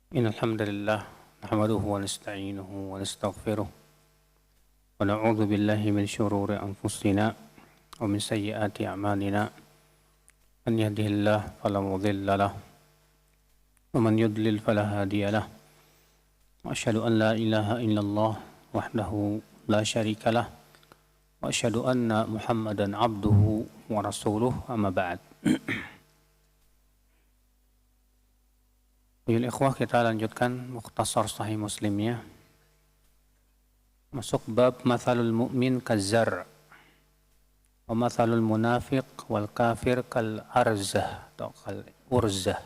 إن الحمد لله نحمده ونستعينه ونستغفره ونعوذ بالله من شرور أنفسنا ومن سيئات أعمالنا من يهده الله فلا مضل له ومن يضلل فلا هادي له وأشهد أن لا إله إلا الله وحده لا شريك له وأشهد أن محمدا عبده ورسوله أما بعد. Ayuhal ikhwah, kita lanjutkan Mukhtasar Sahih Muslimnya. Masuk bab mathalul mu'min kazzar wa mathalul munafiq wal kafir kal arzah atau kal urzah.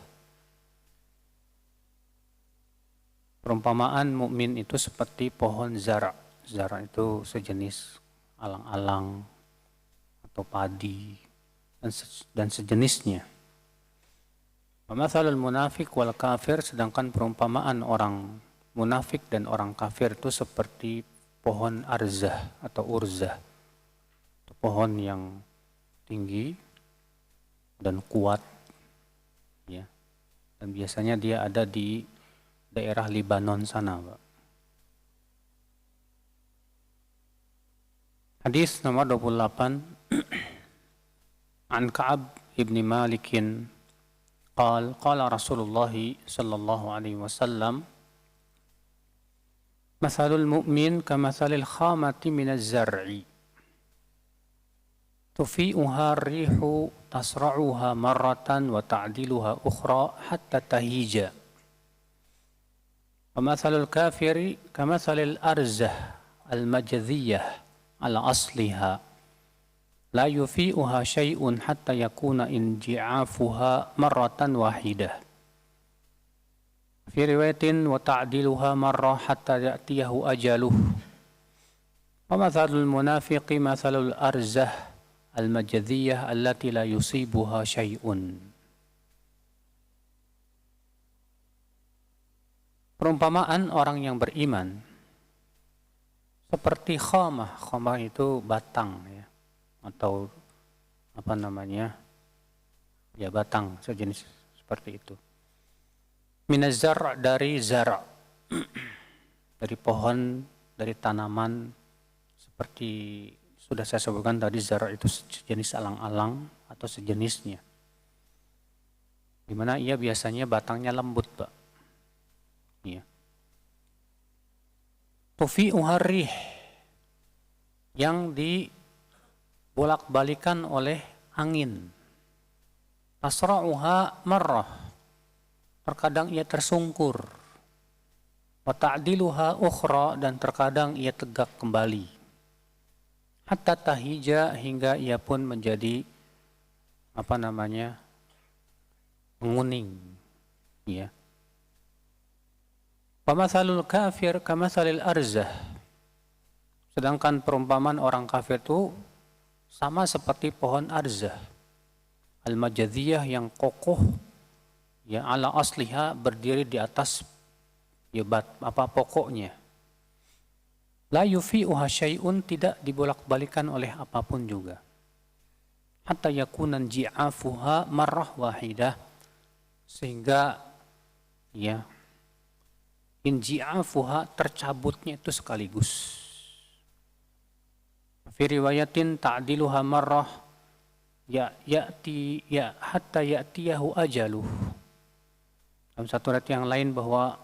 Perumpamaan mukmin itu seperti pohon zara. Zara itu sejenis alang-alang atau padi dan sejenisnya. Mathalul munafik wal kafir, sedangkan perumpamaan orang munafik dan orang kafir itu seperti pohon arzah atau urzah. Itu pohon yang tinggi dan kuat, ya. Dan biasanya dia ada di daerah Libanon sana, Pak. Hadis nomor 28 An Ka'ab ibni Malikin قال رسول الله صلى الله عليه وسلم مثل المؤمن كمثل الخامة من الزرع تفيئها الريح تصرعها مرة وتعدلها أخرى حتى تهيج ومثل الكافر كمثل الأرزة المجذية على أصلها لا يفيئها شيء حتى يكون انجعافها مرة واحدة في رواية وتعديلها مرة حتى يأتيه أجله ومثل المنافق مثل الأرزة المجذية التي لا يصيبها شيء. Perumpamaan orang yang beriman seperti khamah. Khamah itu batang, ya, atau apa namanya, ya, batang sejenis seperti itu. Minazar, dari zara, dari pohon, dari tanaman, seperti sudah saya sebutkan tadi, zara itu sejenis alang-alang atau sejenisnya, dimana ia biasanya batangnya lembut, Pak. Ya. Tufi'uha rih, yang bolak-balikan oleh angin. Tasra'uha marrah, terkadang ia tersungkur. Wa ta'diluha ukhra, dan terkadang ia tegak kembali. Hatta tahija, hingga ia pun menjadi menguning, ya. Pamathalul kafir kamathalil arzah, sedangkan perumpamaan orang kafir itu sama seperti pohon arzah al-majadhiyah, yang kokoh, ya, ala asliha, berdiri di atas, ya, pokoknya. La yufi'uha syai'un, tidak dibolak-balikan oleh apapun juga. Hatta yakunan ji'afuha marrah wahidah, sehingga, ya, inji'afuha, tercabutnya itu sekaligus. Fi riwayatin ta'diluha marrah hatta ya'tiyahu ajaluh. Dalam satu riwayat yang lain bahwa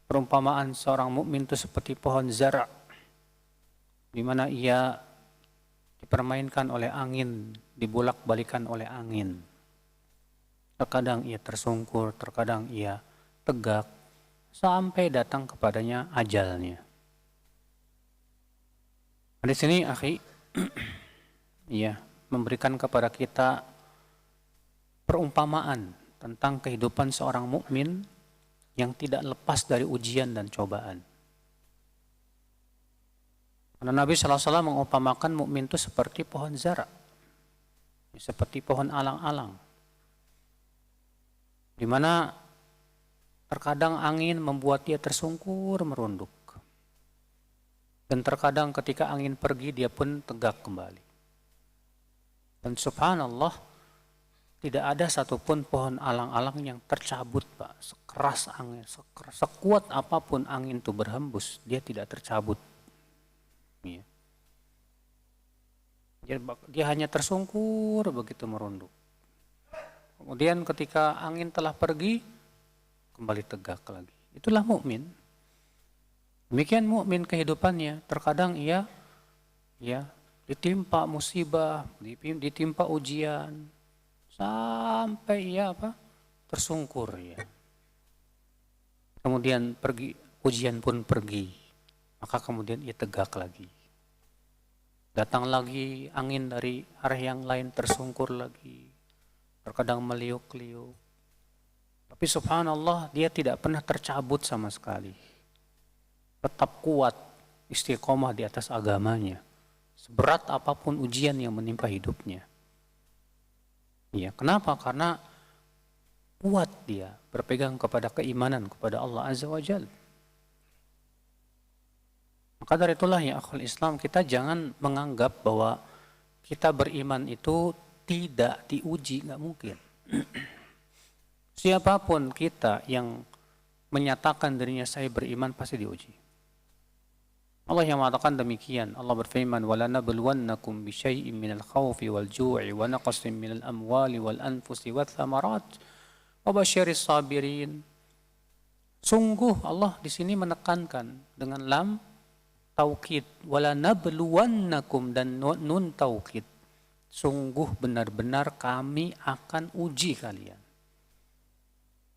perumpamaan seorang mukmin itu seperti pohon zara, di mana ia dipermainkan oleh angin, dibolak-balikan oleh angin. Terkadang ia tersungkur, terkadang ia tegak, sampai datang kepadanya ajalnya. Di sini, akhi, ya, memberikan kepada kita perumpamaan tentang kehidupan seorang mukmin yang tidak lepas dari ujian dan cobaan. Karena Nabi SAW mengumpamakan mukmin itu seperti pohon zara, seperti pohon alang-alang, di mana terkadang angin membuat dia tersungkur merunduk. Dan terkadang ketika angin pergi, dia pun tegak kembali. Dan subhanallah, Tidak ada satupun pohon alang-alang yang tercabut, Pak. Sekeras angin, sekuat apapun angin itu berhembus, dia tidak tercabut. Ya. Dia hanya tersungkur begitu merunduk. Kemudian ketika angin telah pergi, kembali tegak lagi. Itulah mukmin. Demikian mukmin kehidupannya. Terkadang ia ditimpa musibah, ditimpa ujian, sampai ia tersungkur ya. Kemudian pergi, ujian pun pergi, maka kemudian ia tegak lagi. Datang lagi angin dari arah yang lain, tersungkur lagi, terkadang meliuk-liuk. Tapi subhanallah, dia tidak pernah tercabut sama sekali. Tetap kuat, istiqomah di atas agamanya. Seberat apapun ujian yang menimpa hidupnya. Ya, kenapa? Karena kuat dia berpegang kepada keimanan kepada Allah Azza wa Jalla. Maka dari itulah ya akhul Islam, kita jangan menganggap bahwa kita beriman itu tidak diuji, nggak mungkin. Siapapun kita yang menyatakan dirinya saya beriman pasti diuji. Allah yang mengatakan demikian. Allah berfirman, وَلَنَبْلُوَنَّكُمْ بِشَيْءٍ مِنَ الْخَوْفِ وَالْجُوعِ وَنَقْصٍ مِنَ الْأَمْوَالِ وَالْأَنْفُسِ وَالثَّمَرَاتِ وَبَشِّرِ الصَّابِرِينَ. Sungguh Allah di sini menekankan dengan lam taukid, وَلَنَبْلُوَنَّكُمْ dan nun taukid. Sungguh benar-benar kami akan uji kalian.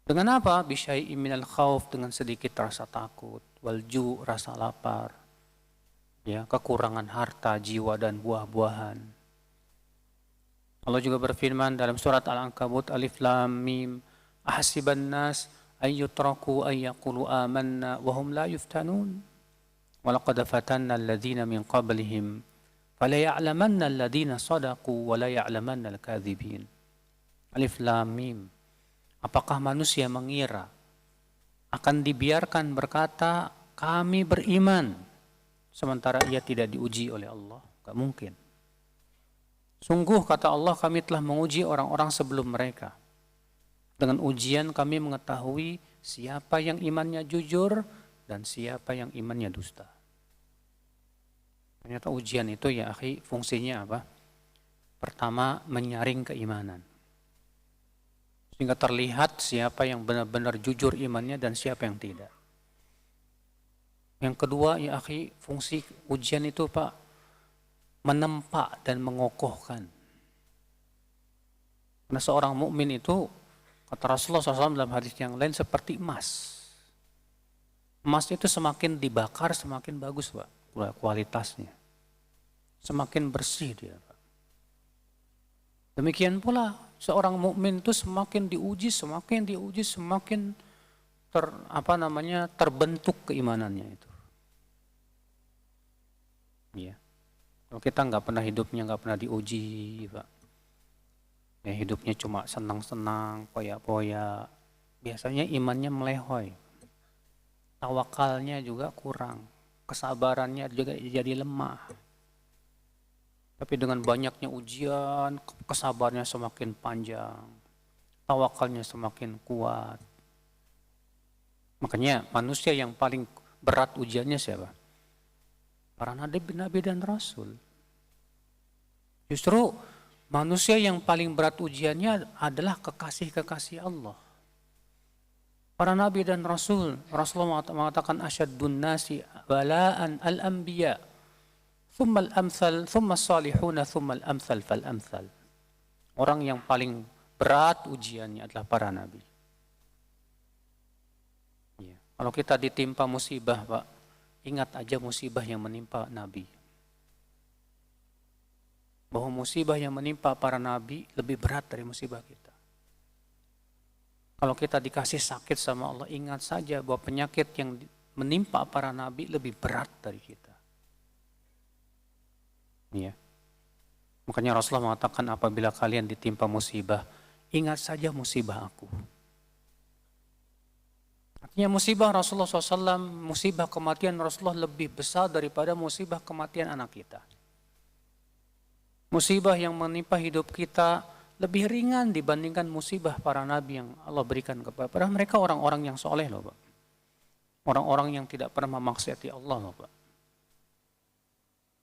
Dengan apa? Bisyai'in minal khauf, dengan sedikit rasa takut, walju, rasa lapar, ya, kekurangan harta, jiwa dan buah-buahan. Allah juga berfirman dalam surat Al-Ankabut Alif Lam Mim, ahasiban nas ayyutraku ayyaqulu amanna wa hum la yuftanun wa laqad fatanna alladhina min qablihim fala ya'lamanna alladhina sadaqu wa la ya'lamanna al-kadhibin. Alif Lam Mim. Apakah manusia mengira akan dibiarkan berkata kami beriman sementara ia tidak diuji oleh Allah? Gak mungkin. Sungguh kata Allah, kami telah menguji orang-orang sebelum mereka. Dengan ujian kami mengetahui siapa yang imannya jujur dan siapa yang imannya dusta. Ternyata ujian itu ya akhi, fungsinya apa? Pertama, menyaring keimanan. Sehingga terlihat siapa yang benar-benar jujur imannya dan siapa yang tidak. Yang kedua ya akhi, fungsi ujian itu Pak, menempa dan mengokohkan. Karena seorang mukmin itu, kata Rasulullah SAW dalam hadis yang lain, seperti emas. Emas itu semakin dibakar semakin bagus Pak kualitasnya. Semakin bersih dia Pak. Demikian pula seorang mukmin itu semakin diuji semakin terbentuk keimanannya itu. Ya. Kalau kita nggak pernah hidupnya nggak pernah diuji, Pak. Ya, hidupnya cuma senang-senang, poya-poya. Biasanya imannya melehoi. Tawakalnya juga kurang. Kesabarannya juga jadi lemah. Tapi dengan banyaknya ujian, kesabarannya semakin panjang, tawakalnya semakin kuat. Makanya manusia yang paling berat ujiannya siapa? Para nabi dan rasul. Justru manusia yang paling berat ujiannya adalah kekasih-kekasih Allah. Para nabi dan rasul, Rasulullah mengatakan asyaddun nasi bala'an al-anbiya. Thummal amthal, thumma salihuna, thummal amthal fal amthal. Orang yang paling berat ujiannya adalah para nabi. Ya. Kalau kita ditimpa musibah, Pak, ingat aja musibah yang menimpa nabi. Bahwa musibah yang menimpa para nabi lebih berat dari musibah kita. Kalau kita dikasih sakit sama Allah, ingat saja bahwa penyakit yang menimpa para nabi lebih berat dari kita. Ya. Makanya Rasulullah mengatakan apabila kalian ditimpa musibah, ingat saja musibah aku. Artinya musibah Rasulullah SAW, musibah kematian Rasulullah lebih besar daripada musibah kematian anak kita. Musibah yang menimpa hidup kita lebih ringan dibandingkan musibah para nabi yang Allah berikan kepada. Padahal mereka orang-orang yang soleh loh Pak. Orang-orang yang tidak pernah memaksiati Allah loh Pak.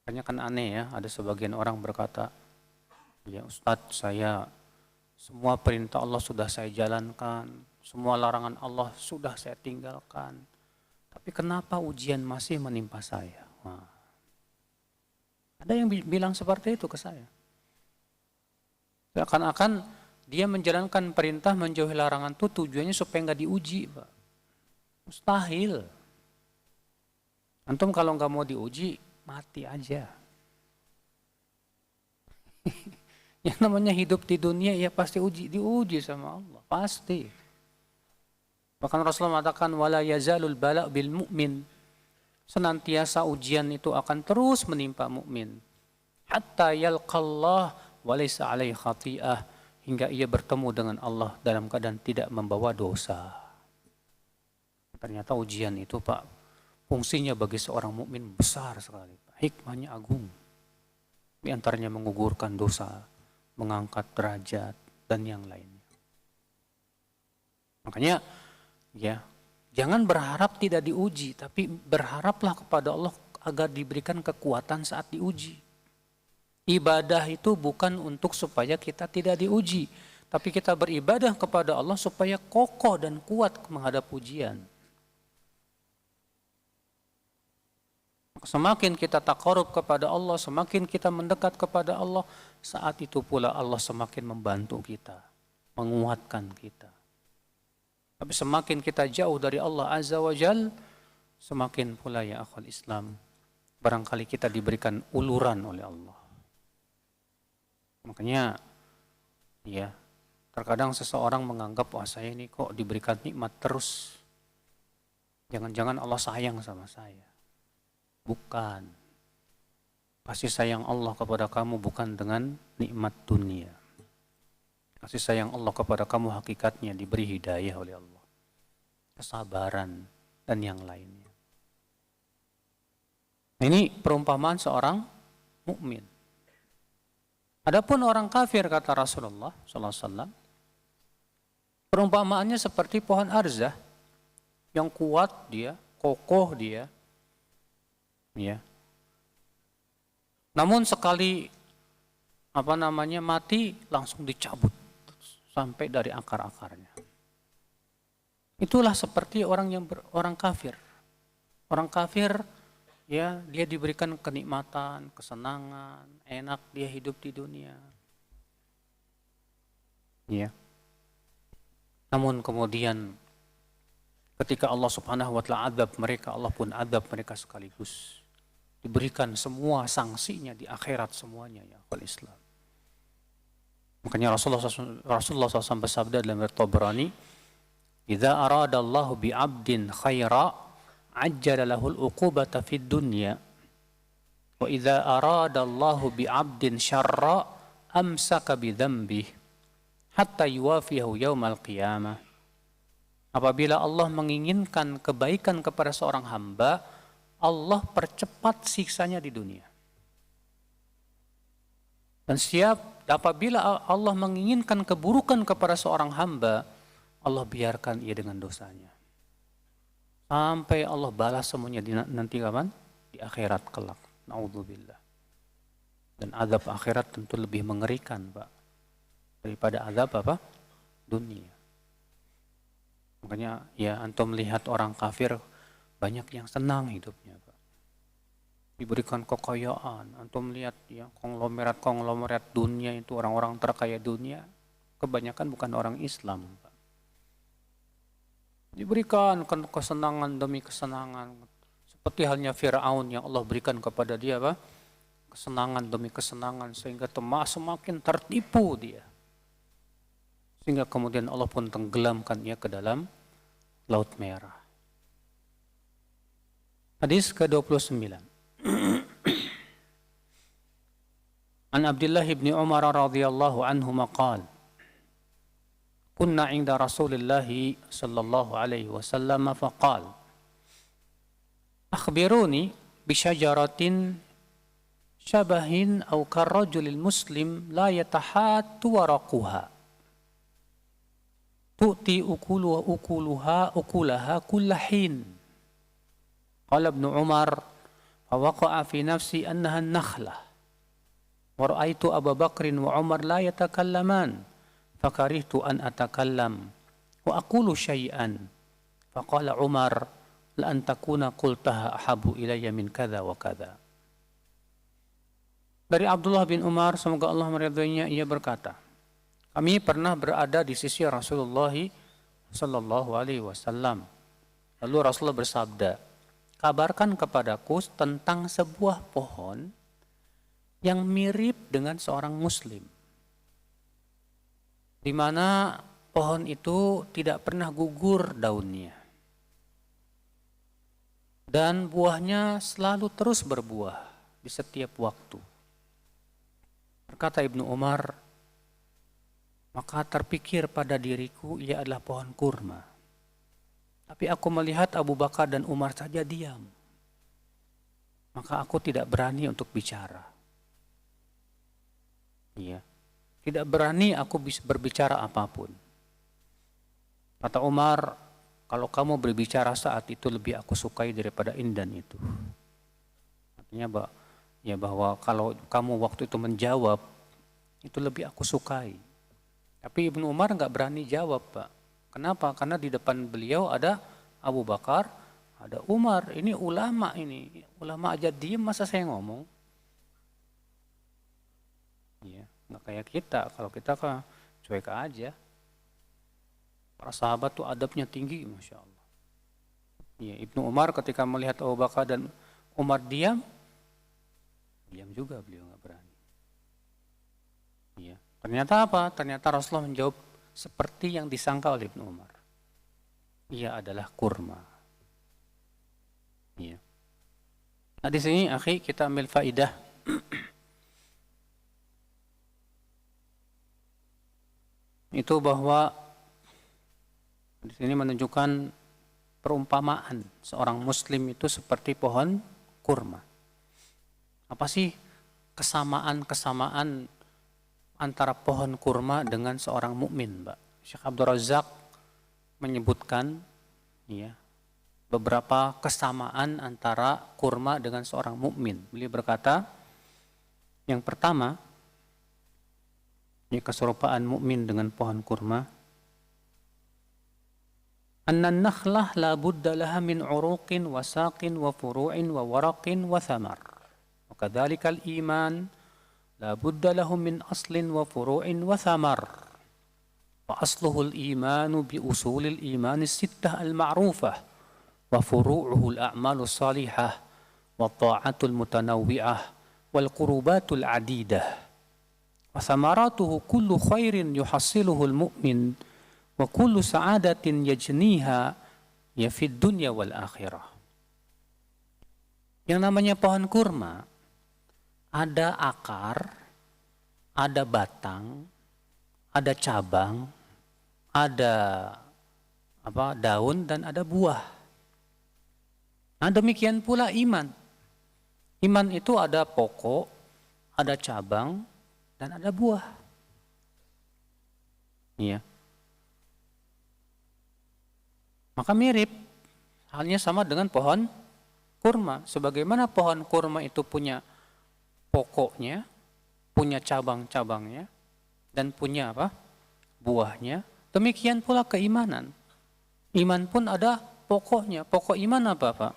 Makanya kan aneh ya, ada sebagian orang berkata, ya Ustadz, saya semua perintah Allah sudah saya jalankan, semua larangan Allah sudah saya tinggalkan. Tapi kenapa ujian masih menimpa saya? Nah, ada yang bilang seperti itu ke saya. Seakan-akan dia menjalankan perintah menjauhi larangan itu tujuannya supaya nggak diuji, Pak. Mustahil. Antum kalau nggak mau diuji, mati aja. Yang namanya hidup di dunia ya pasti diuji sama Allah, pasti. Bahkan Rasulullah mengatakan wala yazalul bala' bil mu'min. Senantiasa ujian itu akan terus menimpa mukmin. Hatta yalqallah wa laysa alaihi khati'ah, hingga ia bertemu dengan Allah dalam keadaan tidak membawa dosa. Ternyata ujian itu Pak, fungsinya bagi seorang mukmin besar sekali. Hikmahnya agung. Di antaranya menggugurkan dosa, mengangkat derajat, dan yang lainnya. Makanya, ya, jangan berharap tidak diuji, tapi berharaplah kepada Allah agar diberikan kekuatan saat diuji. Ibadah itu bukan untuk supaya kita tidak diuji, tapi kita beribadah kepada Allah supaya kokoh dan kuat menghadap ujian. Semakin kita takarub kepada Allah, semakin kita mendekat kepada Allah, saat itu pula Allah semakin membantu kita, menguatkan kita. Tapi semakin kita jauh dari Allah Azza wa Jal, semakin pula ya akhwal Islam, barangkali kita diberikan uluran oleh Allah. Makanya, ya, terkadang seseorang menganggap, wah saya ini kok diberikan nikmat terus. Jangan-jangan Allah sayang sama saya. Bukan. Kasih sayang Allah kepada kamu bukan dengan nikmat dunia. Kasih sayang Allah kepada kamu hakikatnya diberi hidayah oleh Allah. Kesabaran dan yang lainnya. Ini perumpamaan seorang mukmin. Adapun orang kafir kata Rasulullah SAW, perumpamaannya seperti pohon arzah yang kuat dia, kokoh dia, ya. Namun sekali mati langsung dicabut sampai dari akar-akarnya. Itulah seperti orang kafir. Orang kafir ya, dia diberikan kenikmatan, kesenangan, enak dia hidup di dunia. Ya. Namun kemudian ketika Allah Subhanahu wa taala azab mereka, Allah pun azab mereka sekaligus. Diberikan semua sanksinya di akhirat semuanya ya akhwal Islam. Makanya Rasulullah SAW bersabda dalam riwayat Tabrani, "Idza arada Allahu bi 'abdin khaira, ajjala lahul uqubata fid dunya. Wa idza arada Allahu bi 'abdin syarra, amsaka bi dzambihi hatta yuwafiyahu yaumal qiyamah." Apabila Allah menginginkan kebaikan kepada seorang hamba, Allah percepat siksanya di dunia. Dan apabila Allah menginginkan keburukan kepada seorang hamba, Allah biarkan ia dengan dosanya. Sampai Allah balas semuanya nanti kapan? Di akhirat kelak. Na'udzubillah. Dan azab akhirat tentu lebih mengerikan, Pak, daripada azab dunia. Makanya ya antum melihat orang kafir banyak yang senang hidupnya, Pak. Diberikan kekayaan. Antum melihat ya konglomerat dunia itu, orang-orang terkaya dunia kebanyakan bukan orang Islam, Pak. Diberikan kesenangan demi kesenangan. Seperti halnya Fir'aun yang Allah berikan kepada dia, Pak, kesenangan demi kesenangan sehingga semakin tertipu dia. Sehingga kemudian Allah pun tenggelamkan ia ke dalam Laut Merah. Hadis ke-29. An Abdullah bin Umar radhiyallahu anhuma qala, kunna 'inda Rasulillah sallallahu alaihi wasallam faqala, akhbiruni bi syajaratin syabahin au karrajulil muslim la yatahattu waraquha tu'ti ukulaha kullahin. Qala Ibnu Umar fawaqa'a fi nafsi annaha an-nakhlah wa ra'aitu Abu Bakrin wa Umar la yatakallaman fakarihtu an atakallam wa aqulu syai'an faqala Umar la an takuna qultaha ahabu ilayya min kadza wa kadza. Dari Abdullah bin Umar, semoga Allah meridhoinya, ia berkata, kami pernah berada di sisi Rasulullah sallallahu alaihi wasallam. Lalu Rasulullah bersabda, kabarkan kepadaku tentang sebuah pohon yang mirip dengan seorang muslim, di mana pohon itu tidak pernah gugur daunnya dan buahnya selalu terus berbuah di setiap waktu. Berkata Ibnu Umar, maka terpikir pada diriku ia adalah pohon kurma. Tapi aku melihat Abu Bakar dan Umar saja diam. Maka aku tidak berani untuk bicara. Iya, tidak berani aku berbicara apapun. Kata Umar, kalau kamu berbicara saat itu lebih aku sukai daripada indan itu. Artinya bahwa kalau kamu waktu itu menjawab, itu lebih aku sukai. Tapi Ibnu Umar nggak berani jawab, Pak. Kenapa? Karena di depan beliau ada Abu Bakar, ada Umar. Ini ulama ini. Ulama aja diem, masa saya ngomong? Iya, nggak kayak kita. Kalau kita kan cuek aja. Para sahabat tuh adabnya tinggi, Masya Allah. Iya, Ibnu Umar ketika melihat Abu Bakar dan Umar diam juga beliau nggak berani. Iya. Ternyata apa? Ternyata Rasulullah menjawab seperti yang disangka oleh Ibnu Umar. Ia adalah kurma. Iya. Nah di sini, akhi, kita ambil faidah. Itu bahwa di sini menunjukkan perumpamaan seorang Muslim itu seperti pohon kurma. Apa sih kesamaan antara pohon kurma dengan seorang mukmin, Mbak? Syekh Abdul Razak menyebutkan ya, beberapa kesamaan antara kurma dengan seorang mukmin. Beliau berkata, yang pertama, ya, keserupaan mukmin dengan pohon kurma. Anna an-nakhlah la budda laha min uruqin wa saqin wa furu'in wa waraqin wa thamar. وكذلك الإيمان لا بد له من أصل وفروع وثمر وأصله الإيمان بأصول الإيمان الستة المعروفة وفروعه الأعمال الصالحة والطاعات المتنوعة والقربات العديدة وثمراته كل خير يحصله المؤمن وكل سعادة يجنيها في الدنيا والآخرة. Yang namanya pohon kurma, ada akar, ada batang, ada cabang, ada daun, dan ada buah. Nah demikian pula iman. Iman itu ada pokok, ada cabang, dan ada buah. Iya. Maka mirip, halnya sama dengan pohon kurma. Sebagaimana pohon kurma itu punya pokoknya, punya cabang-cabangnya, dan punya buahnya. Demikian pula keimanan. Iman pun ada pokoknya. Pokok iman apa, Pak?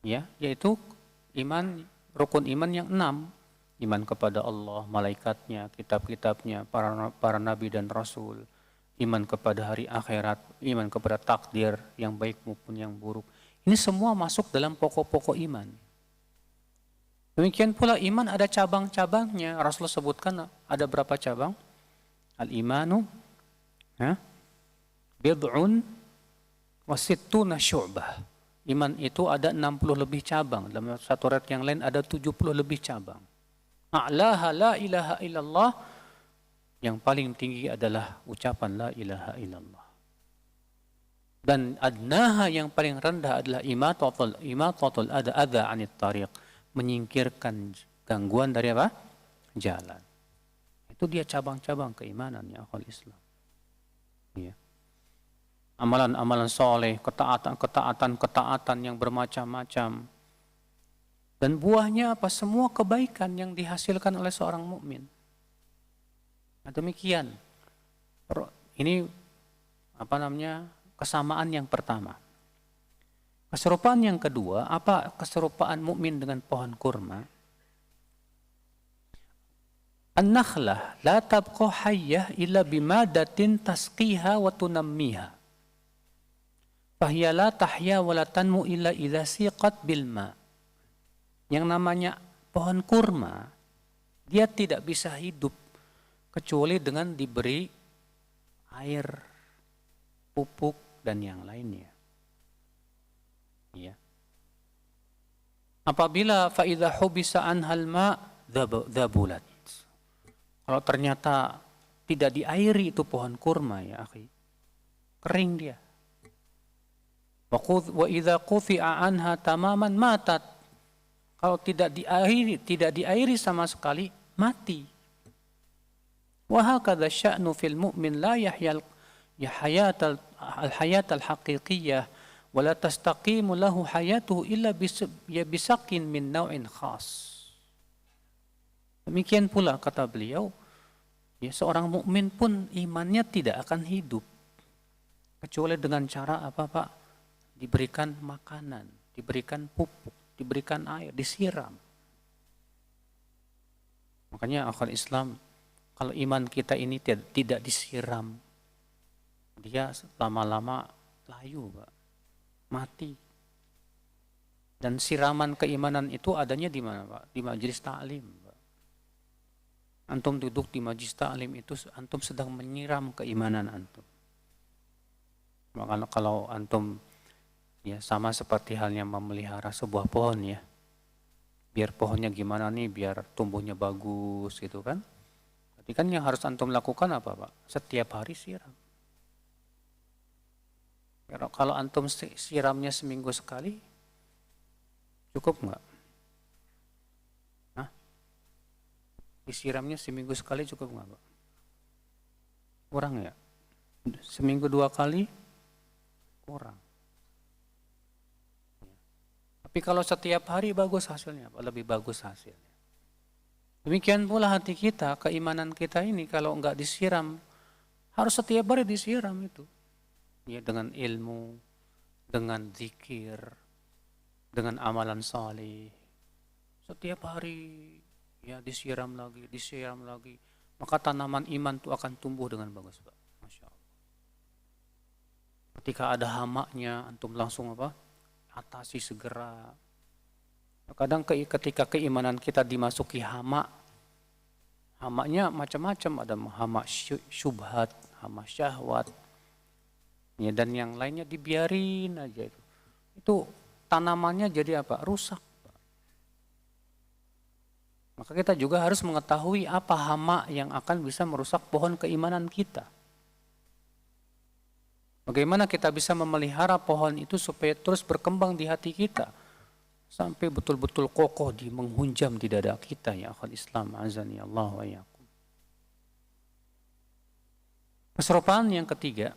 Ya, yaitu iman, rukun iman yang 6. Iman kepada Allah, malaikatnya, kitab-kitabnya, para nabi dan rasul. Iman kepada hari akhirat, iman kepada takdir yang baik maupun yang buruk. Ini semua masuk dalam pokok-pokok iman. Demikian pula iman ada cabang-cabangnya. Rasulullah sebutkan ada berapa cabang? Al-imanu bid'un wa sittuna syu'bah. Iman itu ada 60 lebih cabang. Dalam satu riwayat yang lain ada 70 lebih cabang. A'laha la ilaha illallah. Yang paling tinggi adalah ucapan la ilaha illallah. Dan adnaha yang paling rendah adalah imatatul adha 'anit tariq, menyingkirkan gangguan dari apa? Jalan. Itu dia cabang-cabang keimanan ya akhwal Islam. Ya. Amalan-amalan soleh, ketaatan yang bermacam-macam. Dan buahnya apa? Semua kebaikan yang dihasilkan oleh seorang mukmin. Nah, demikian. Ini kesamaan yang pertama. Keserupaan yang kedua, apa keserupaan mukmin dengan pohon kurma? An-nakhlah la tabqa hayyah illa bimadatin tasqiha wa tunammiha. Fahiya la tahya wa la tanmu illa idza siqat bil ma. Yang namanya pohon kurma, dia tidak bisa hidup kecuali dengan diberi air, pupuk dan yang lainnya. Ya. Apabila fa idza hubisa anhal ma dhabulat. Kalau ternyata tidak diairi itu pohon kurma ya akhi, kering dia. Wa idza qufi'a anha tamaman matat. Kalau tidak diairi sama sekali, mati. Wa hakadha sya'nu fil mu'min la yahya al-hayat al-haqiqiyyah wa la tastaqimu lahu hayatuhu illa bisaqin min naw'in khas. Demikian pula kata beliau, ya seorang mukmin pun imannya tidak akan hidup kecuali dengan cara apa Pak? Diberikan makanan, diberikan pupuk, diberikan air, disiram. Makanya akal Islam, kalau iman kita ini tidak disiram, dia lama-lama layu Pak, mati. Dan siraman keimanan itu adanya di mana Pak? Di majelis taklim. Antum duduk di majlis ta'lim itu antum sedang menyiram keimanan antum. Maka kalau antum ya sama seperti halnya memelihara sebuah pohon ya. Biar pohonnya gimana nih biar tumbuhnya bagus gitu kan. Berarti kan yang harus antum lakukan apa Pak? Setiap hari siram. Kalau antum siramnya seminggu sekali cukup enggak? Disiramnya seminggu sekali cukup nggak Pak? Kurang ya? Seminggu 2 kali? Kurang. Tapi kalau setiap hari bagus hasilnya Pak, lebih bagus hasilnya. Demikian pula hati kita, keimanan kita ini kalau nggak disiram, harus setiap hari disiram itu. Ya, dengan ilmu, dengan zikir, dengan amalan saleh. Setiap hari ya disiram lagi, maka tanaman iman itu akan tumbuh dengan bagus Pak. Masya Allah. Ketika ada hamaknya, antum langsung apa? Atasi segera. Kadang ketika keimanan kita dimasuki hamaknya macam-macam, ada hamak syubhat, hamak syahwat, ya, dan yang lainnya dibiarin aja itu. Itu tanamannya jadi apa? Rusak. Maka kita juga harus mengetahui apa hama yang akan bisa merusak pohon keimanan kita. Bagaimana kita bisa memelihara pohon itu supaya terus berkembang di hati kita. Sampai betul-betul kokoh menghunjam di dada kita ya akhwat Islam. Azani Allah wa iyyakum. Keserupaan yang ketiga.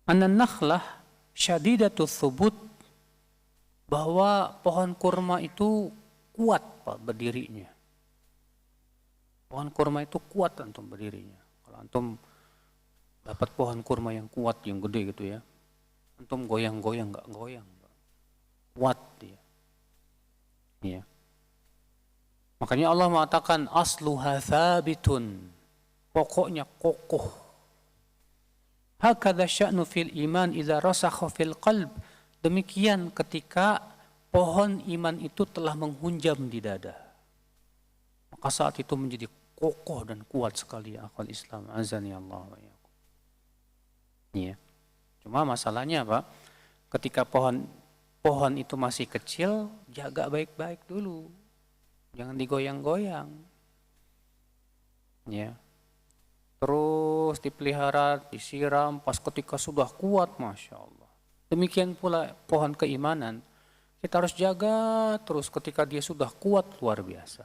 Anan nakhlah syadidatul thubut, bahwa pohon kurma itu kuat Pak berdirinya. Pohon kurma itu kuat antum berdirinya. Kalau antum dapat pohon kurma yang kuat, yang gede gitu ya, antum goyang-goyang nggak goyang Pak. Kuat dia. Ya. Makanya Allah mengatakan asluha thabitun. Pokoknya kokoh. Hakadha sya'nu fil iman idza rasakha fil qalb. Demikian ketika pohon iman itu telah menghunjam di dada. Maka saat itu menjadi kokoh dan kuat sekali akal Islam. Azani Allah wa iyyakum. Ya. Cuma masalahnya Pak, ketika pohon itu masih kecil, jaga baik-baik dulu. Jangan digoyang-goyang. Ya. Terus dipelihara, disiram, pas ketika sudah kuat, Masya Allah. Demikian pula pohon keimanan, Kita harus jaga terus ketika dia sudah kuat luar biasa.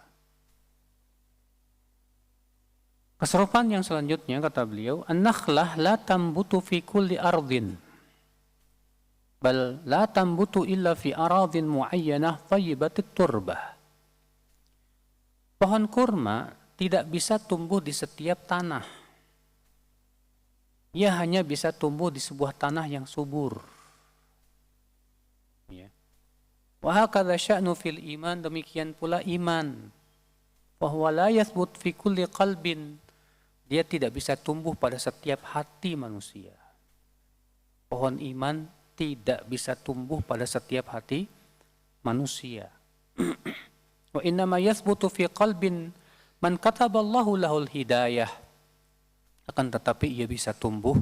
Keserupaan yang selanjutnya kata beliau, an-nakhlah la tambutu fi kulli ardin. Bal la tambutu illa fi aradin muayyanah thayyibatit turbah. Pohon kurma tidak bisa tumbuh di setiap tanah. Ia hanya bisa tumbuh di sebuah tanah yang subur. Ya. Wa hakadha sya'nu fil iman, demikian pula iman. Bahwa la yathbut fi kulli qalbin, dia tidak bisa tumbuh pada setiap hati manusia. Pohon iman tidak bisa tumbuh pada setiap hati manusia. Wa innama yathbutu fi qalbin man kataballahu lahul hidayah. Akan tetapi ia bisa tumbuh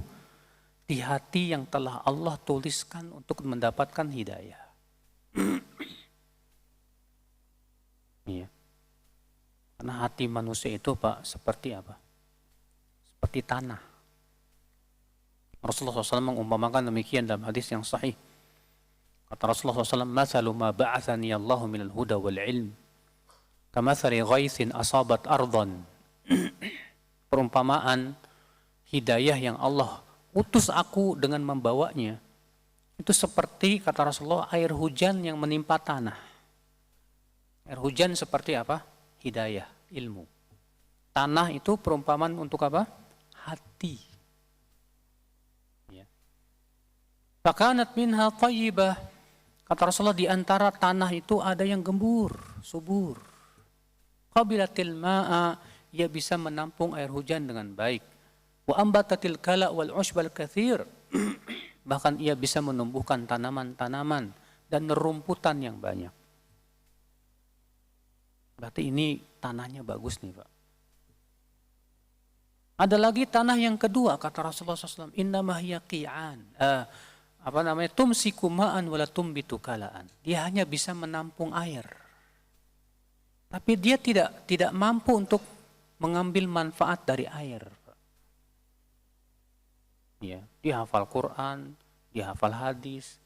di hati yang telah Allah tuliskan untuk mendapatkan hidayah. Iya. Karena hati manusia itu Pak seperti apa? Seperti tanah. Rasulullah SAW mengumpamakan demikian dalam hadis yang sahih. Kata Rasulullah SAW, "Mathalu ma ba'athani Allahu minal huda wal ilm, kamathali ghaithin asabat ardan." Perumpamaan hidayah yang Allah utus aku dengan membawanya, itu seperti kata Rasulullah air hujan yang menimpa tanah. Air hujan seperti apa? Hidayah, ilmu. Tanah itu perumpamaan untuk apa? Hati. Ya. Fakanat minha thayyibah. Kata Rasulullah di antara tanah itu ada yang gembur, subur. Qabilatil ma'a, ia bisa menampung air hujan dengan baik. Wa ambatatil kala wal ushbal kathir. Bahkan ia bisa menumbuhkan tanaman-tanaman dan nerumputan yang banyak. Berarti ini tanahnya bagus nih Pak. Ada lagi tanah yang kedua kata Rasulullah SAW, innamah hiya qi'an. Tumsiku ma'an wala tumbitu kalaan. Dia hanya bisa menampung air. Tapi dia tidak mampu untuk mengambil manfaat dari air. Ya, dia hafal Quran, dia hafal hadis,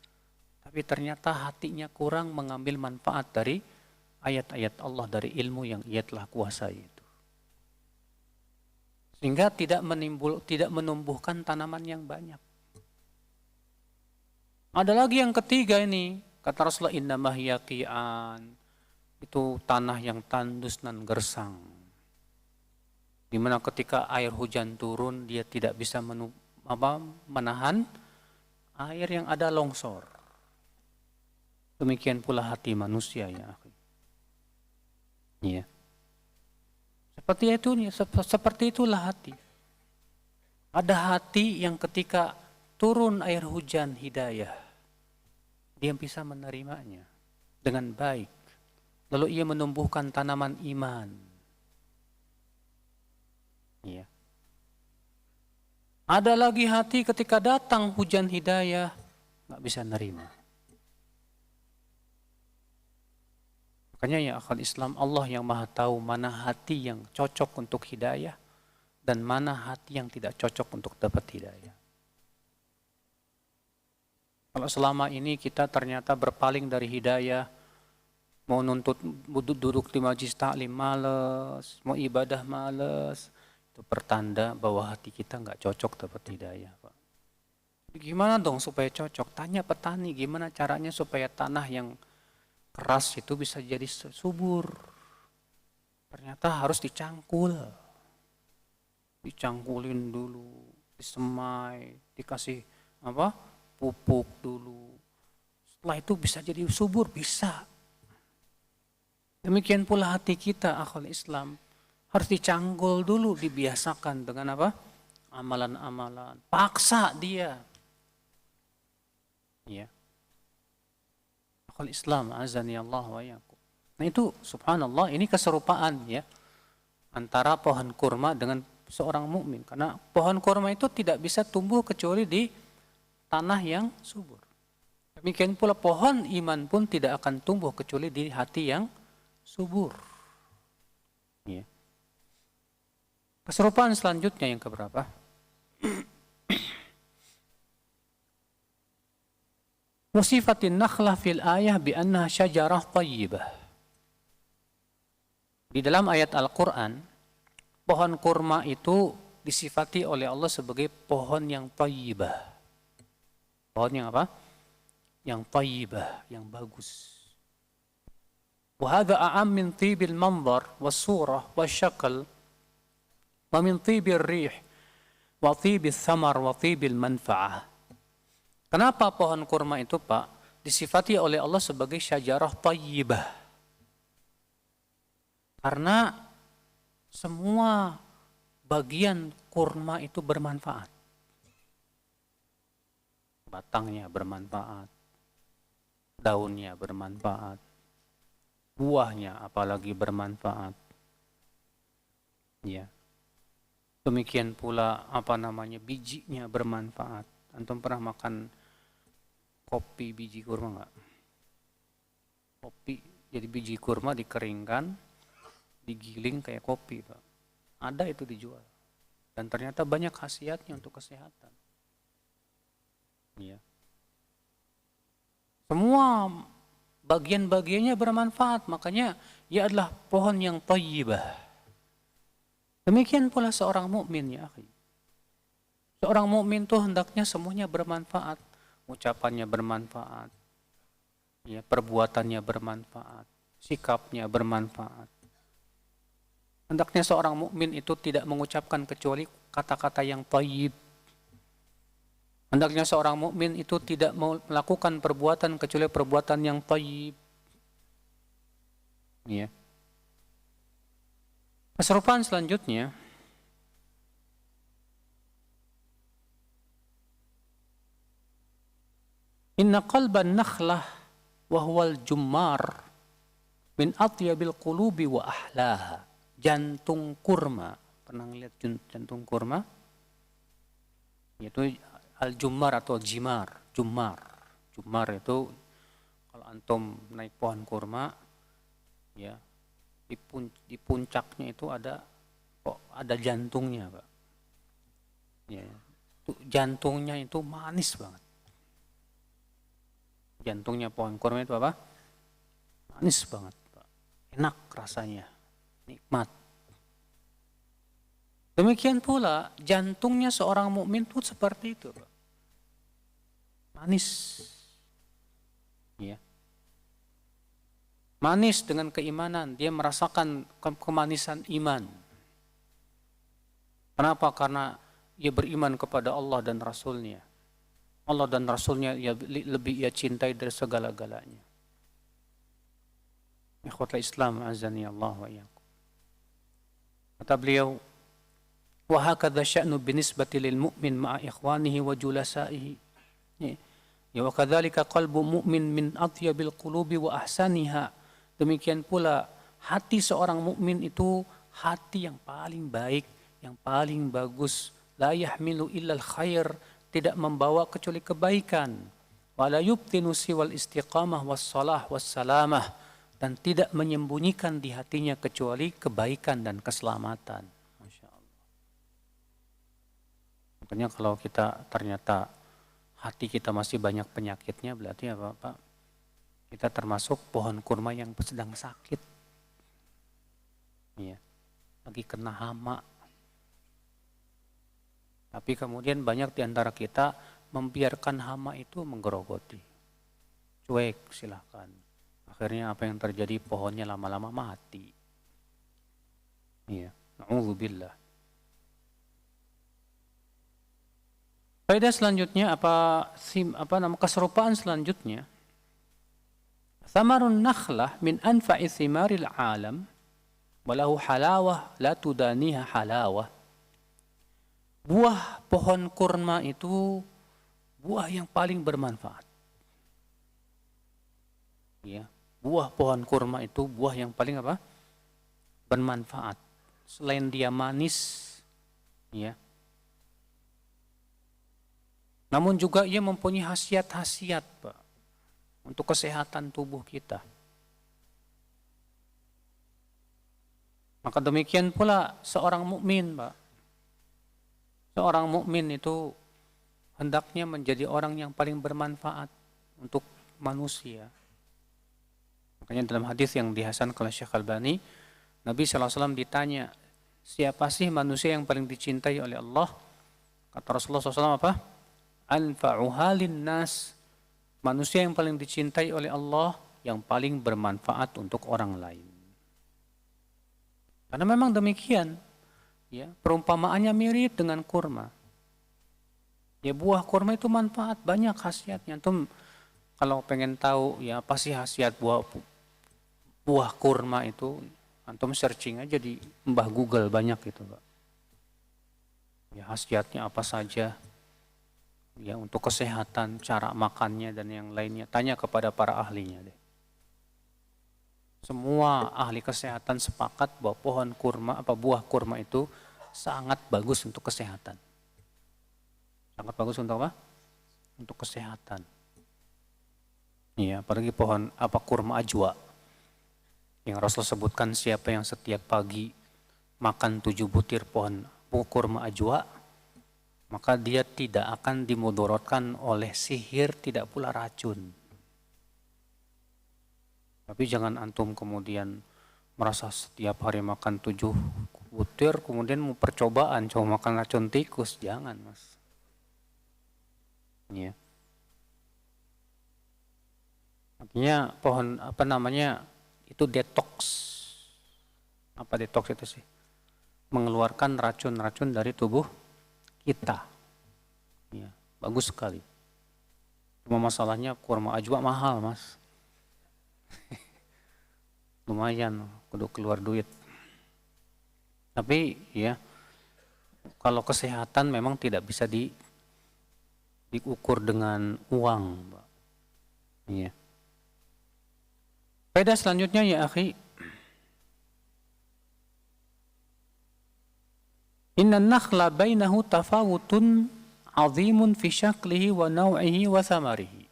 tapi ternyata hatinya kurang mengambil manfaat dari ayat-ayat Allah, dari ilmu yang ia telah kuasai itu. Sehingga tidak menumbuhkan tanaman yang banyak. Ada lagi yang ketiga ini, kata Rasulullah, innamah hiya qi'an. Itu tanah yang tandus dan gersang. Di mana ketika air hujan turun, dia tidak bisa menahan air yang ada longsor. Demikian pula hati manusia ya. Iya. Seperti itulah hati. Ada hati yang ketika turun air hujan hidayah, dia bisa menerimanya dengan baik. Lalu ia menumbuhkan tanaman iman. Iya. Ada lagi hati ketika datang hujan hidayah, nggak bisa nerima. Makanya ya akal Islam, Allah yang maha tahu mana hati yang cocok untuk hidayah dan mana hati yang tidak cocok untuk dapat hidayah. Kalau selama ini kita ternyata berpaling dari hidayah, mau nuntut duduk di majlis taklim males, mau ibadah males, itu pertanda bahwa hati kita nggak cocok dapat hidayah, Pak. Gimana dong supaya cocok? Tanya petani, gimana caranya supaya tanah yang keras itu bisa jadi subur? Ternyata harus dicangkulin dulu, disemai, dikasih pupuk dulu. Setelah itu bisa jadi subur, bisa. Demikian pula hati kita, akhwal Islam. Harus dicanggul dulu, dibiasakan dengan amalan-amalan. Paksa dia. Ya. Akhwal Islam, azani Allah wa yakum. Nah itu subhanallah, ini keserupaan ya antara pohon kurma dengan seorang mukmin. Karena pohon kurma itu tidak bisa tumbuh kecuali di tanah yang subur. Demikian pula pohon iman pun tidak akan tumbuh kecuali di hati yang subur. Ya. Keserupaan selanjutnya yang keberapa? Wasifatin nakhlah fil ayah bi annaha syajarah thayyibah. Di dalam ayat Al-Qur'an, pohon kurma itu disifati oleh Allah sebagai pohon yang thayyibah. Pohon yang apa? Yang thayyibah, yang bagus. Wa hadha a'am min tibil manzar was surah was syakl wa min tibir rih wa tibis thamar wa tibil manfa'ah. Kenapa pohon kurma itu, Pak, disifati oleh Allah sebagai syajarah thayyibah? Karena semua bagian kurma itu bermanfaat. Batangnya bermanfaat, daunnya bermanfaat, buahnya apalagi bermanfaat. Ya. Demikian pula bijinya bermanfaat. Antum pernah makan kopi biji kurma enggak? Kopi, jadi biji kurma dikeringkan, digiling kayak kopi, Pak. Ada itu dijual. Dan ternyata banyak khasiatnya untuk kesehatan. Ya. Semua bagian-bagiannya bermanfaat, makanya ia adalah pohon yang thayyibah. Demikian pula seorang mukmin, ya akhi. Seorang mukmin itu hendaknya semuanya bermanfaat, ucapannya bermanfaat, ya, perbuatannya bermanfaat, sikapnya bermanfaat. Hendaknya seorang mukmin itu tidak mengucapkan kecuali kata-kata yang thayyib. Hendaknya seorang mukmin itu tidak melakukan perbuatan kecuali perbuatan yang thayyib. Ya. Keserupaan selanjutnya, inna qalban nakhlah wa huwal jummar min atyabil qulubi wa ahlaha. Jantung kurma. Pernah lihat jantung kurma? Yaitu al-jummar atau jimar. Jummar. Jummar itu kalau antum naik pohon kurma, ya, di puncaknya itu ada jantungnya, Pak. Ya, jantungnya itu manis banget. Jantungnya pohon kurma itu apa? Manis banget, Pak. Enak rasanya, nikmat. Demikian pula jantungnya seorang mukmin itu seperti itu, Pak. Manis. Ya. Manis dengan keimanan, dia merasakan kemanisan iman. Kenapa? Karena ia beriman kepada Allah dan Rasul-Nya. Allah dan Rasulnya lebih ia cintai dari segala-galanya. Ikhwatul Islam azani Allah wa iyyakum. Kata beliau, wa hakadha sya'nu binisbati lil mu'min ma'a ikhwanihi wa julasaihi. Ya, wa kadzalika qalbu mu'min min atyabil qulubi wa ahsaniha. Demikian pula hati seorang mukmin itu hati yang paling baik, yang paling bagus. La yahmilu illal khair, tidak membawa kecuali kebaikan. Wala yubtinu siwal istiqamah wassalah wassalamah, dan tidak menyembunyikan di hatinya kecuali kebaikan dan keselamatan. Masya Allah. Makanya kalau kita ternyata hati kita masih banyak penyakitnya, berarti apa, Pak? Kita termasuk pohon kurma yang sedang sakit. Ya, lagi kena hama. Tapi kemudian banyak di antara kita membiarkan hama itu menggerogoti. Cuek, silahkan. Akhirnya apa yang terjadi? Pohonnya lama-lama mati. Iya, na'udzubillah. Faedah selanjutnya keserupaan selanjutnya. Thamarun nakhlah min anfa'i thimaril alam walahu halawah la tudaniha halawah. Buah pohon kurma itu buah yang paling bermanfaat. Ya, buah pohon kurma itu buah yang paling apa? Bermanfaat. Selain dia manis, ya. Namun juga ia mempunyai khasiat-khasiat, Pak, untuk kesehatan tubuh kita. Maka demikian pula seorang mukmin, Pak. Seorang mukmin itu hendaknya menjadi orang yang paling bermanfaat untuk manusia. Makanya dalam hadis yang dihasankan oleh Syekh Albani, Nabi SAW ditanya, siapa sih manusia yang paling dicintai oleh Allah? Kata Rasulullah SAW apa? Anfa'uha linnas. Manusia yang paling dicintai oleh Allah, yang paling bermanfaat untuk orang lain. Karena memang demikian. Ya, perumpamaannya mirip dengan kurma. Ya, buah kurma itu manfaat, banyak khasiatnya. Antum kalau pengen tahu ya apa sih khasiat buah kurma itu, antum searching aja di Mbah Google, banyak gitu, Pak. Ya, khasiatnya apa saja. Ya, untuk kesehatan, cara makannya dan yang lainnya, tanya kepada para ahlinya deh. Semua ahli kesehatan sepakat bahwa pohon kurma, buah kurma itu sangat bagus untuk kesehatan. Sangat bagus untuk apa? Untuk kesehatan. Iya, apalagi pohon kurma ajwa. Yang Rasul sebutkan, siapa yang setiap pagi makan 7 butir pohon kurma ajwa, maka dia tidak akan dimudorotkan oleh sihir, tidak pula racun. Tapi jangan antum kemudian merasa setiap hari makan 7 butir, kemudian mau percobaan, coba makan racun tikus. Jangan, Mas. Ya. Artinya pohon itu detox. Apa detox itu sih? Mengeluarkan racun-racun dari tubuh kita. Ya, bagus sekali. Cuma masalahnya kurma ajwa mahal, Mas. Lumayan, kudu keluar duit. Tapi ya, kalau kesehatan memang tidak bisa diukur dengan uang, Pak. Ya. Faedah selanjutnya ya akhi, inna nakhla bainahu tafawutun azimun fi syaklihi wa naw'ihi wa samarihi.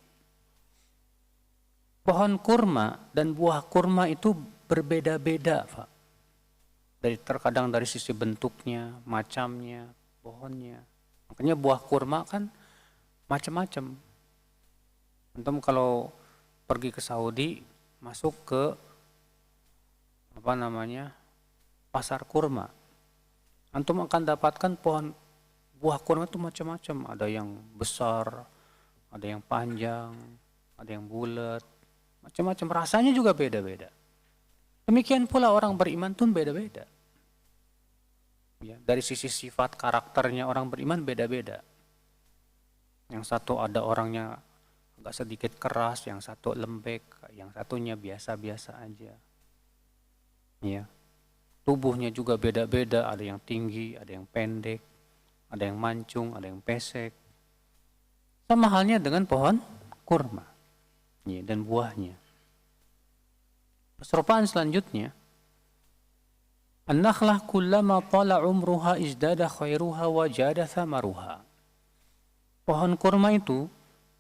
Pohon kurma dan buah kurma itu berbeda-beda, Pak. Terkadang dari sisi bentuknya, macamnya, pohonnya. Makanya buah kurma kan macam-macam. Antum kalau pergi ke Saudi, masuk ke pasar kurma, antum akan dapatkan pohon buah kurma itu macam-macam. Ada yang besar, ada yang panjang, ada yang bulat, macam-macam. Rasanya juga beda-beda. Demikian pula orang beriman pun beda-beda. Ya, dari sisi sifat karakternya orang beriman beda-beda. Yang satu ada orangnya agak sedikit keras, yang satu lembek, yang satunya biasa-biasa aja. Ya. Tubuhnya juga beda-beda, ada yang tinggi, ada yang pendek, ada yang mancung, ada yang pesek. Sama halnya dengan pohon kurma, ya, dan buahnya. Perserupaan selanjutnya, an-nakhlah kullama tala umruha izdada khairuha wa jada thamaruha. Pohon kurma itu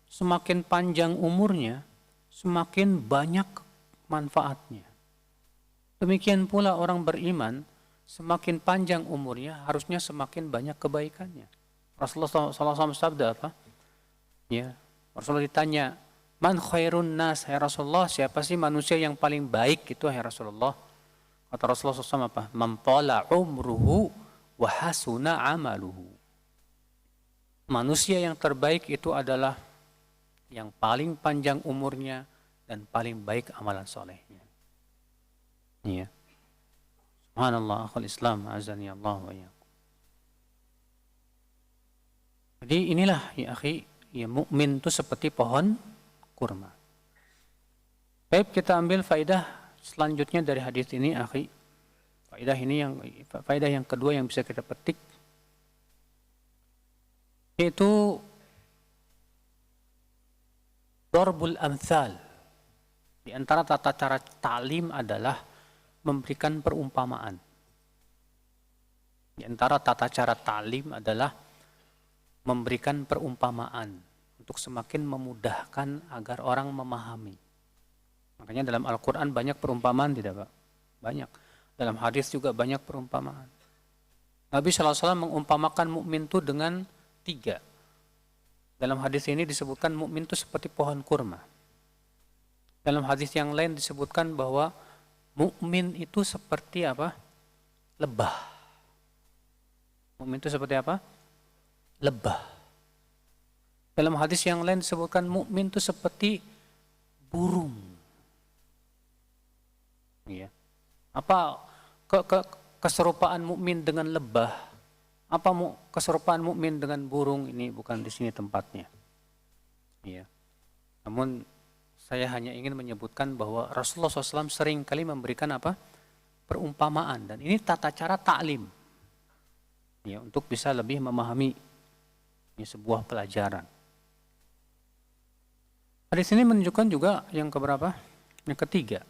semakin panjang umurnya, semakin banyak manfaatnya. Demikian pula orang beriman, semakin panjang umurnya, harusnya semakin banyak kebaikannya. Rasulullah SAW sabda apa? Ya, Rasulullah ditanya, man khairun nas, hai Rasulullah, siapa sih manusia yang paling baik itu, hai Rasulullah? Kata Rasulullah SAW apa? Man tala umruhu wa hasuna amaluhu. Manusia yang terbaik itu adalah yang paling panjang umurnya dan paling baik amalan solehnya. Ya. Subhanallah, akhul Islam, azani Allah wa iyyakum. Jadi inilah ya akhi, ya mukmin itu seperti pohon kurma. Baik, kita ambil faedah selanjutnya dari hadis ini akhi. Faedah yang kedua yang bisa kita petik, yaitu darbul amthal. Di antara tata cara ta'lim adalah memberikan perumpamaan. Di antara tata cara ta'lim adalah memberikan perumpamaan untuk semakin memudahkan agar orang memahami. Makanya dalam Al-Quran banyak perumpamaan, tidak Pak? Banyak. Dalam hadis juga banyak perumpamaan. Nabi SAW mengumpamakan mukmin itu dengan 3. Dalam hadis ini disebutkan mukmin itu seperti pohon kurma. Dalam hadis yang lain disebutkan bahwa mukmin itu seperti apa? Lebah. Mukmin itu seperti apa? Lebah. Dalam hadis yang lain disebutkan mukmin itu seperti burung. Iya. Apa keserupaan mukmin dengan lebah? Apa keserupaan mukmin dengan burung? Ini bukan di sini tempatnya. Iya. Namun saya hanya ingin menyebutkan bahwa Rasulullah SAW sering kali memberikan apa? Perumpamaan, dan ini tata cara taklim. Ya, untuk bisa lebih memahami ini sebuah pelajaran. Hadis ini menunjukkan juga yang keberapa? Yang ketiga.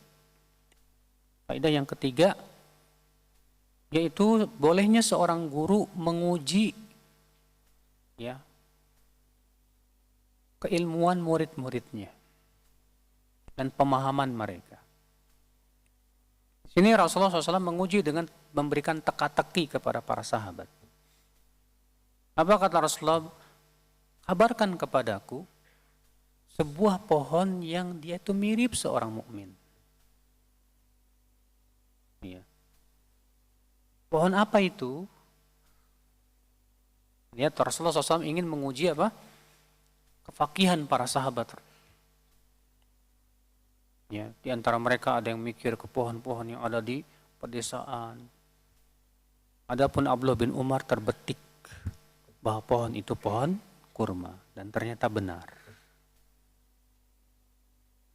Faedah yang ketiga, yaitu bolehnya seorang guru menguji ya keilmuan murid-muridnya dan pemahaman mereka. Sini Rasulullah SAW menguji dengan memberikan teka-teki kepada para sahabat. Apa kata Rasulullah? Kabarkan kepadaku sebuah pohon yang dia itu mirip seorang mukmin. Ya. Pohon apa itu? Lihat, Rasulullah SAW ingin menguji apa? Kefakihan para sahabat. Ya, di antara mereka ada yang mikir ke pohon-pohon yang ada di pedesaan. Adapun Abdullah bin Umar terbetik bahwa pohon itu pohon kurma, dan ternyata benar.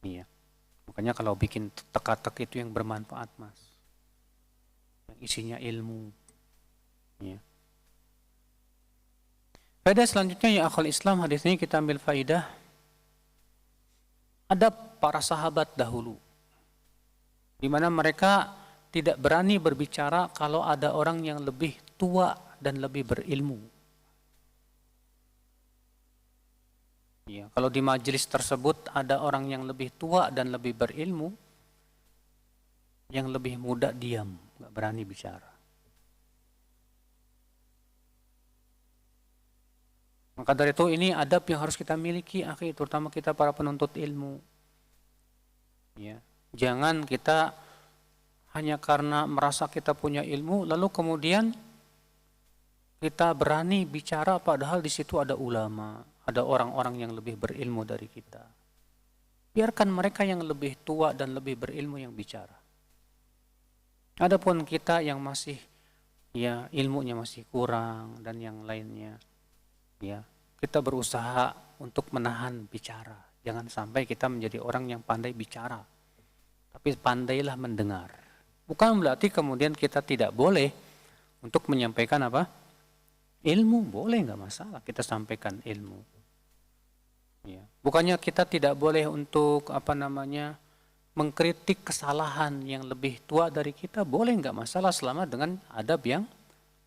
Iya. Makanya kalau bikin teka-teki itu yang bermanfaat, Mas. Yang isinya ilmu. Iya. Faedah selanjutnya ya akhul Islam, hadis ini kita ambil faedah adab para sahabat dahulu, di mana mereka tidak berani berbicara kalau ada orang yang lebih tua dan lebih berilmu. Ya, kalau di majelis tersebut ada orang yang lebih tua dan lebih berilmu, yang lebih muda diam, nggak berani bicara. Maka dari itu ini adab yang harus kita miliki, akhi, terutama kita para penuntut ilmu. Ya, jangan kita hanya karena merasa kita punya ilmu, lalu kemudian kita berani bicara padahal di situ ada ulama, ada orang-orang yang lebih berilmu dari kita. Biarkan mereka yang lebih tua dan lebih berilmu yang bicara. Adapun kita yang masih ya ilmunya masih kurang dan yang lainnya, ya, kita berusaha untuk menahan bicara. Jangan sampai kita menjadi orang yang pandai bicara, tapi pandailah mendengar. Bukan berarti kemudian kita tidak boleh untuk menyampaikan apa? Ilmu, boleh, nggak masalah kita sampaikan ilmu. Ya. Bukannya kita tidak boleh untuk mengkritik kesalahan yang lebih tua dari kita, boleh, nggak masalah selama dengan adab yang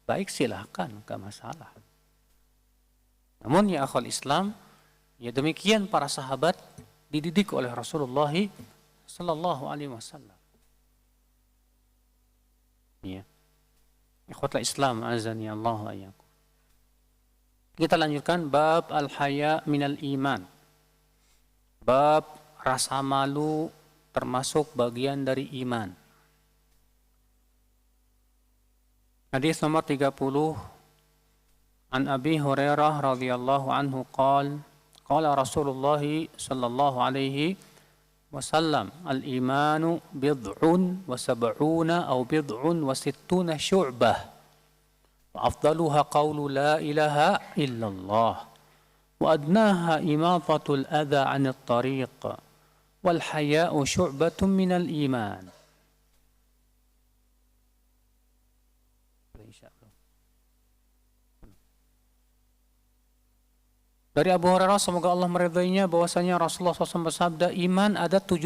baik, silahkan, nggak masalah. Namun ya akhwal Islam, ya demikian para sahabat dididik oleh Rasulullah sallallahu alaihi wasallam. Ya. Ikhwatul Islam azani Allah wa iyyakum. Kita lanjutkan bab al-haya minal iman. Bab rasa malu termasuk bagian dari iman. Hadis nomor 30. An Abi Hurairah radhiyallahu anhu qala Rasulullah sallallahu alaihi wasallam al-imanu bid'un wa sab'una aw bid'un wa sittuna syu'bah wa afdaluha qawlu la ilaha illallah wa adnaha imatatul adha 'anil tariq wal haya'u syu'batun minal iman. Dari Abu Hurairah semoga Allah meridainya bahwasanya Rasulullah SAW bersabda, iman ada 70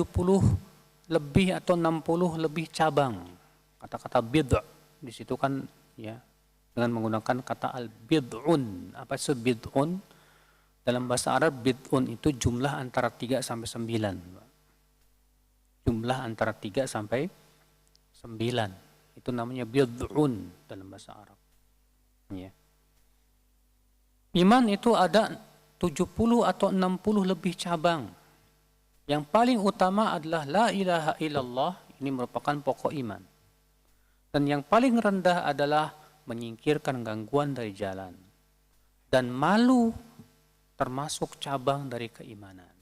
lebih atau 60 lebih cabang. Kata-kata bid'ah di situ kan ya dengan menggunakan kata al-bid'un. Apa itu bid'un? Dalam bahasa Arab bid'un itu jumlah antara 3 sampai 9. Jumlah antara 3 sampai 9. Itu namanya bid'un dalam bahasa Arab. Ya. Iman itu ada 70 atau 60 lebih cabang. Yang paling utama adalah la ilaha illallah, ini merupakan pokok iman. Dan yang paling rendah adalah menyingkirkan gangguan dari jalan. Dan malu termasuk cabang dari keimanan.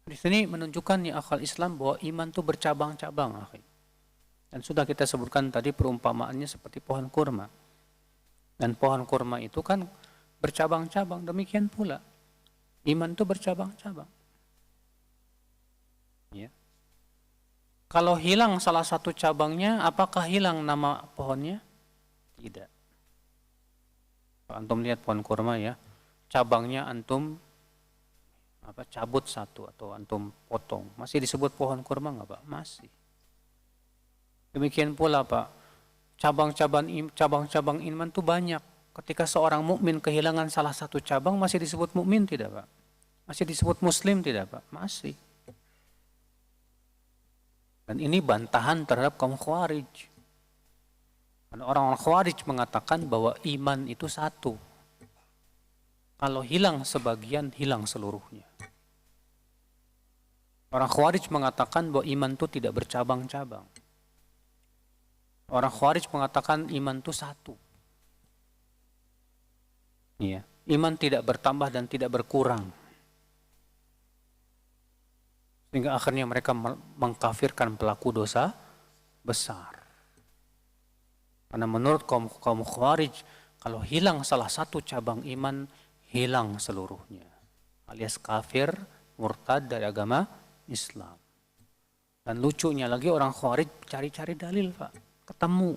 Di sini menunjukkan ya akal Islam bahwa iman itu bercabang-cabang. Dan sudah kita sebutkan tadi perumpamaannya seperti pohon kurma. Dan pohon kurma itu kan bercabang-cabang, demikian pula iman itu bercabang-cabang. Ya. Kalau hilang salah satu cabangnya, apakah hilang nama pohonnya? Tidak. Kalau antum lihat pohon kurma ya, cabangnya antum cabut satu atau antum potong, masih disebut pohon kurma nggak Pak? Masih. Demikian pula Pak, cabang-cabang iman itu banyak. Ketika seorang mukmin kehilangan salah satu cabang, masih disebut mukmin tidak Pak? Masih disebut muslim tidak Pak? Masih. Dan ini bantahan terhadap kaum Khawarij. Karena orang-orang Khawarij mengatakan bahwa iman itu satu. Kalau hilang sebagian, hilang seluruhnya. Orang Khawarij mengatakan bahwa iman itu tidak bercabang-cabang. Orang Khawarij mengatakan iman itu satu. Iya. Iman tidak bertambah dan tidak berkurang. Sehingga akhirnya mereka mengkafirkan pelaku dosa besar. Karena menurut kaum Khawarij, kalau hilang salah satu cabang iman, hilang seluruhnya. Alias kafir, murtad dari agama Islam. Dan lucunya lagi orang Khawarij cari-cari dalil Pak. Ketemu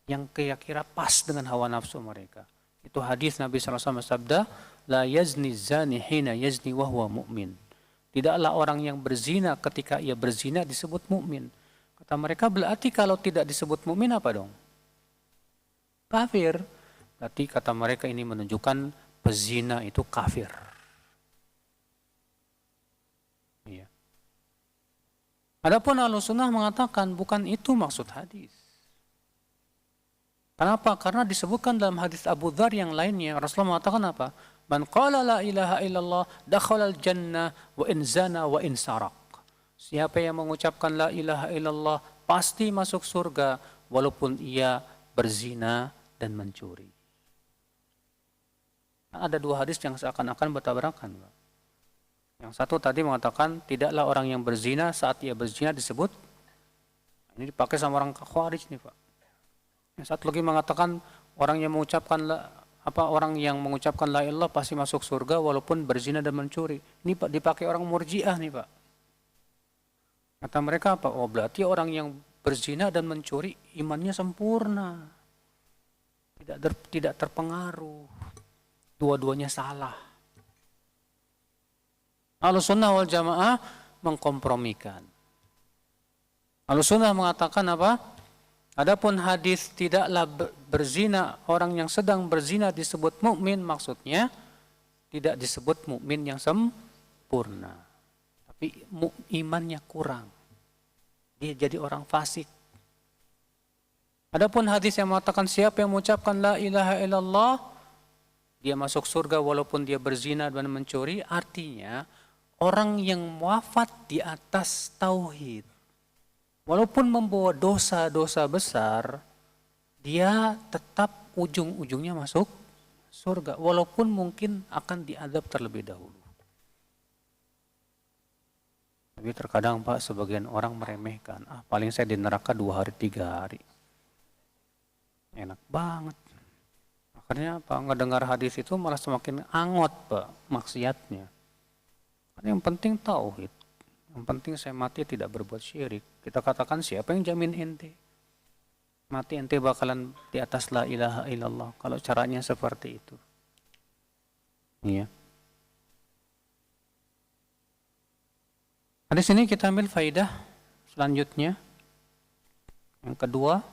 yang kira-kira pas dengan hawa nafsu mereka. Itu hadis Nabi SAW sabda, la yazni zani hina yazni wa huwa mu'min. Tidaklah orang yang berzina ketika ia berzina disebut mukmin. Kata mereka, berarti kalau tidak disebut mukmin apa dong? Kafir. Berarti kata mereka ini menunjukkan pezina itu kafir. Iya. Adapun Ahlussunnah mengatakan bukan itu maksud hadis. Kenapa? Karena disebutkan dalam hadis Abu Dzar yang lainnya, Rasulullah mengatakan apa? Man qala la ilaha illallah dakhalal jannah wa in zana wa in sarak. Siapa yang mengucapkan la ilaha illallah pasti masuk surga walaupun ia berzina dan mencuri. Ada dua hadis yang seakan-akan bertabrakan. Yang satu tadi mengatakan tidaklah orang yang berzina saat ia berzina disebut. Ini dipakai sama orang Khawarij nih Pak. Yang satu lagi mengatakan orang yang mengucapkan la ilallah pasti masuk surga walaupun berzina dan mencuri. Ini Pak dipakai orang Murji'ah nih Pak. Kata mereka apa? Oh berarti orang yang berzina dan mencuri imannya sempurna. Tidak terpengaruh. Dua-duanya salah. Ahlussunnah wal Jamaah mengkompromikan. Ahlussunnah mengatakan apa? Adapun hadis tidaklah berzina, orang yang sedang berzina disebut mukmin, maksudnya tidak disebut mukmin yang sempurna. Tapi imannya kurang. Dia jadi orang fasik. Adapun hadis yang mengatakan siapa yang mengucapkan la ilaha illallah, dia masuk surga walaupun dia berzina dan mencuri, artinya orang yang wafat di atas tauhid. Walaupun membawa dosa-dosa besar, dia tetap ujung-ujungnya masuk surga. Walaupun mungkin akan diazab terlebih dahulu. Tapi terkadang Pak, sebagian orang meremehkan. Paling saya di neraka 2 hari 3 hari. Enak banget. Akhirnya Pak, ngedengar hadis itu malah semakin angot Pak, maksiatnya. Karena yang penting tauhid. Yang penting saya mati tidak berbuat syirik. Kita katakan siapa yang jamin ente? Mati ente bakalan di atas la ilaha illallah. Kalau caranya seperti itu. Iya. Di sini kita ambil faidah selanjutnya. Yang kedua,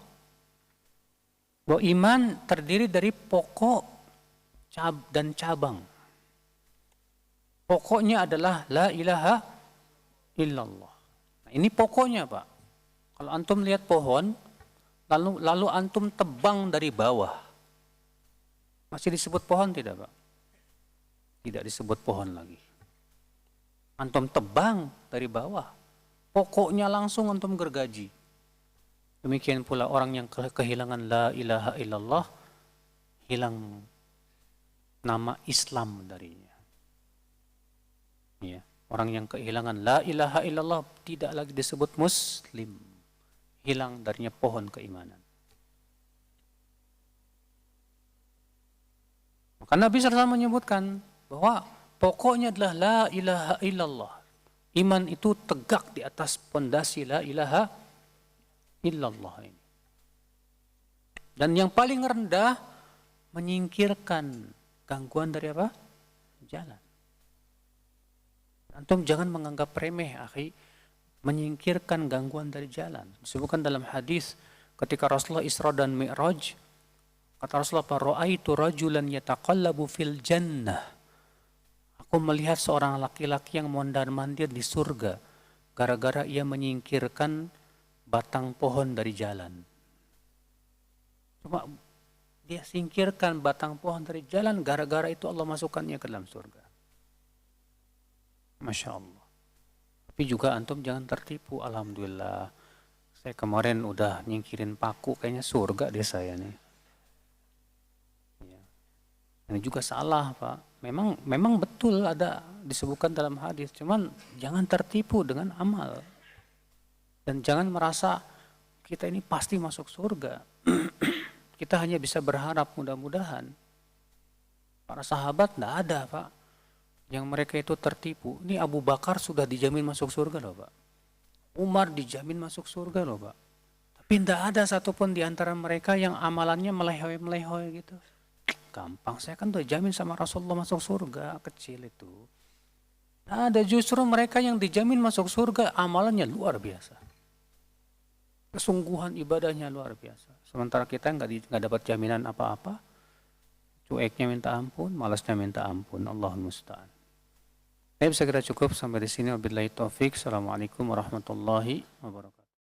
bahwa iman terdiri dari pokok dan cabang. Pokoknya adalah la ilaha illallah. Nah, ini pokoknya Pak. Kalau antum lihat pohon, lalu antum tebang dari bawah, masih disebut pohon tidak Pak? Tidak disebut pohon lagi. Antum tebang dari bawah. Pokoknya langsung antum gergaji. Demikian pula orang yang kehilangan la ilaha illallah, hilang nama Islam darinya. Ya. Orang yang kehilangan la ilaha illallah tidak lagi disebut muslim. Hilang darinya pohon keimanan. Maka Nabi SAW menyebutkan bahwa pokoknya adalah la ilaha illallah. Iman itu tegak di atas pondasi la ilaha illallah ini. Dan yang paling rendah menyingkirkan gangguan dari apa? Jalan. Antum jangan menganggap remeh, akhi, menyingkirkan gangguan dari jalan. Disebutkan dalam hadis ketika Rasulullah Isra dan Mi'raj, kata Rasulullah, "Ra'aitu rajulan yataqallabu fil jannah." Aku melihat seorang laki-laki yang mondar-mandir di surga gara-gara ia menyingkirkan batang pohon dari jalan. Cuma dia singkirkan batang pohon dari jalan, gara-gara itu Allah masukkannya ke dalam surga. Masya Allah. Tapi juga antum jangan tertipu. Alhamdulillah, saya kemarin udah nyingkirin paku, kayaknya surga deh saya nih. Ya. Ini juga salah, Pak. Memang betul ada disebutkan dalam hadis. Cuman jangan tertipu dengan amal. Dan jangan merasa kita ini pasti masuk surga. Kita hanya bisa berharap mudah-mudahan. Para sahabat tidak ada, Pak, yang mereka itu tertipu. Ini Abu Bakar sudah dijamin masuk surga loh, Pak. Umar dijamin masuk surga loh, Pak. Tapi tidak ada satupun di antara mereka yang amalannya melehoi-melehoi gitu. Gampang, saya kan udah jamin sama Rasulullah masuk surga, kecil itu. Nah, ada justru mereka yang dijamin masuk surga, amalannya luar biasa. Kesungguhan ibadahnya luar biasa. Sementara kita nggak dapat jaminan apa-apa, cueknya minta ampun, malasnya minta ampun. Allahul musta'an. Saya bisa kira cukup sampai di sini. Wabillahi taufik. Assalamualaikum warahmatullahi wabarakatuh.